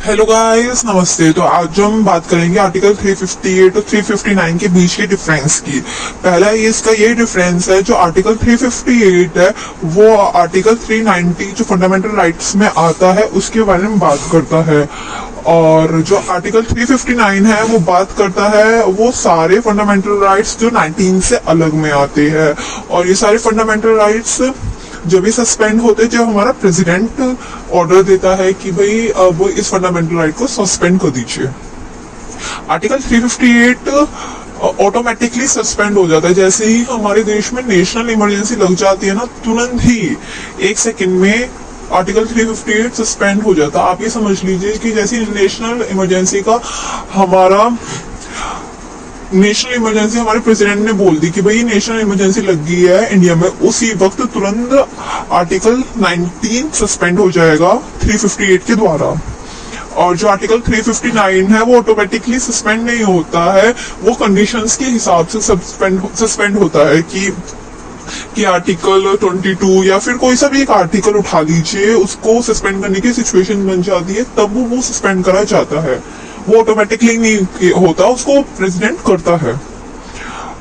Hello guys, नमस्ते। तो आज हम बात करेंगे आर्टिकल 358 और 359 के बीच के डिफरेंस की। पहला इसका ये डिफरेंस है, जो आर्टिकल 358 है वो आर्टिकल 390 जो फंडामेंटल राइट्स में आता है उसके बारे में बात करता है, और जो आर्टिकल 359 है वो बात करता है वो सारे फंडामेंटल राइट्स जो 19 से अलग में आते हैं। और ये सारे फंडामेंटल राइट्स जब भी सस्पेंड होते, जब हमारा प्रेसिडेंट ऑर्डर देता है कि भाई अब इस फंडामेंटल राइट को सस्पेंड कर दीजिए। आर्टिकल 358 ऑटोमेटिकली सस्पेंड हो जाता है। जैसे ही हमारे देश में नेशनल इमरजेंसी लग जाती है ना, तुरंत ही 1 सेकंड में आर्टिकल 358 सस्पेंड हो जाता है। आप ये समझ लीजिए कि जैसे नेशनल इमरजेंसी का हमारा नेशनल इमरजेंसी हमारे प्रेसिडेंट ने बोल दी कि भाई नेशनल इमरजेंसी लग गई है इंडिया में, उसी वक्त तुरंत आर्टिकल 19 सस्पेंड हो जाएगा 358 के द्वारा। और जो आर्टिकल 359 है वो ऑटोमेटिकली सस्पेंड नहीं होता है, वो कंडीशंस के हिसाब से सस्पेंड होता है कि आर्टिकल 22 या फिर कोई सा भी एक आर्टिकल उठा लीजिए, उसको सस्पेंड करने की सिचुएशन बन जाती है, तब वो सस्पेंड करा जाता है। वो ऑटोमेटिकली नहीं होता, उसको प्रेसिडेंट करता है।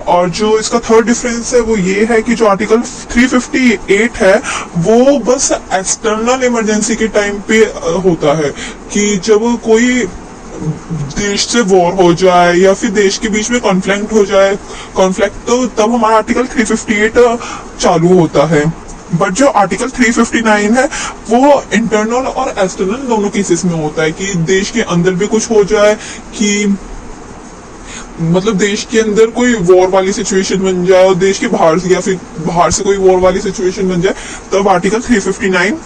और जो इसका थर्ड डिफरेंस है वो ये है कि जो आर्टिकल 358 है वो बस एक्सटर्नल इमरजेंसी के टाइम पे होता है, कि जब कोई देश से वॉर हो जाए या फिर देश के बीच में कॉन्फ्लिक्ट हो जाए, तो तब हमारा आर्टिकल 358 चालू होता है। बट जो आर्टिकल 359 है वो इंटरनल और एक्सटर्नल दोनों केसेस में होता है, कि देश के अंदर भी कुछ हो जाए, कि मतलब देश के अंदर कोई वॉर वाली सिचुएशन बन जाए और देश के बाहर से या फिर बाहर से कोई वॉर वाली सिचुएशन बन जाए, तब आर्टिकल 359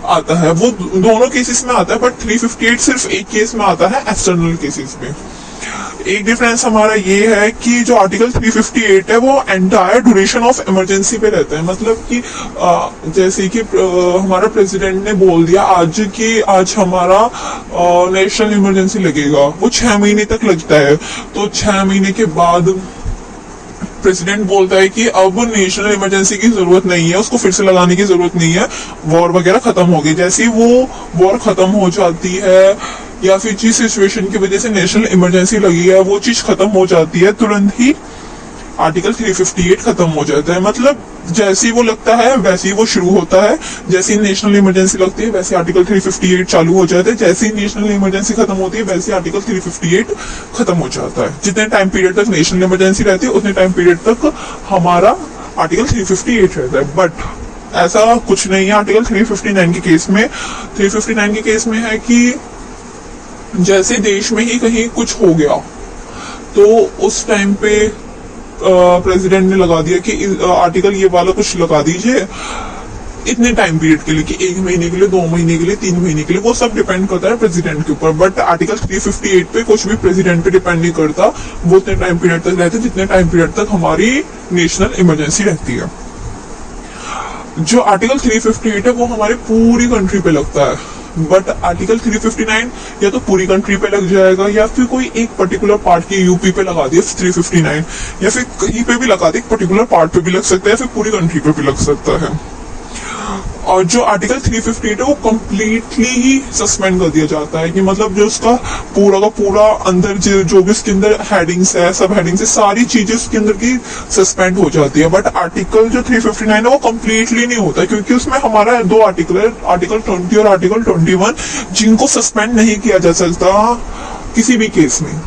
आता है। वो दोनों केसेस में आता है, बट 358 सिर्फ एक केस में आता है, एक्सटर्नल केसेस में। एक डिफरेंस हमारा ये है कि जो आर्टिकल 358 है वो एंटायर ड्यूरेशन ऑफ इमरजेंसी पे रहता है। मतलब कि जैसे कि हमारा प्रेसिडेंट ने बोल दिया आज कि आज हमारा नेशनल इमरजेंसी लगेगा, वो 6 महीने तक लगता है। तो 6 महीने के बाद प्रेसिडेंट बोलता है कि अब नेशनल इमरजेंसी की जरूरत नहीं है, उसको फिर से लगाने की जरूरत नहीं है, वॉर वगैरह खत्म हो गई। जैसे ही वो वॉर खत्म हो जाती है या फिर जिस सिचुएशन की वजह से नेशनल इमरजेंसी लगी है वो चीज खत्म हो जाती है, तुरंत ही आर्टिकल 358 खत्म हो जाता है। मतलब जैसे ही वो लगता है वैसे ही वो शुरू होता है, जैसे ही नेशनल इमरजेंसी लगती है वैसे आर्टिकल 358 चालू हो जाता है, जैसे ही नेशनल इमरजेंसी खत्म होती है वैसे आर्टिकल 358 खत्म हो जाता है। जितने टाइम पीरियड तक नेशनल इमरजेंसी रहती है उतने टाइम पीरियड तक हमारा आर्टिकल 358 रहता है। बट ऐसा कुछ नहीं है आर्टिकल 359 के केस में। 359 के केस में है कि जैसे देश में ही कहीं कुछ हो गया तो उस टाइम पे प्रेसिडेंट ने लगा दिया कि आर्टिकल ये वाला कुछ लगा दीजिए इतने टाइम पीरियड के लिए, कि 1 महीने के लिए, 2 महीने के लिए, 3 महीने के लिए, वो सब डिपेंड करता है प्रेसिडेंट के ऊपर। बट आर्टिकल 358 पे कुछ भी प्रेसिडेंट पे डिपेंड नहीं करता, वो उतने टाइम पीरियड तक रहते जितने टाइम पीरियड तक हमारी नेशनल इमरजेंसी रहती है। जो आर्टिकल 358 है वो हमारी पूरी कंट्री पे लगता है, बट आर्टिकल 359 या तो पूरी कंट्री पे लग जाएगा या फिर कोई एक पर्टिकुलर पार्ट की यूपी पे लगा दिया 359, या फिर कहीं पे भी लगा दिया, पर्टिकुलर पार्ट पे भी लग सकता है या फिर पूरी कंट्री पे भी लग सकता है। और जो आर्टिकल 358 है वो कम्प्लीटली ही सस्पेंड कर दिया जाता है, कि मतलब जो उसका पूरा का पूरा अंदर जो भी उसके अंदर हेडिंग्स है, सब हेडिंग्स है, सारी चीजें उसके अंदर की सस्पेंड हो जाती है। बट आर्टिकल जो 359 है वो कम्प्लीटली नहीं होता, क्योंकि उसमें हमारा 2 आर्टिकल है, आर्टिकल 20 और आर्टिकल 21, जिनको सस्पेंड नहीं किया जा सकता किसी भी केस में।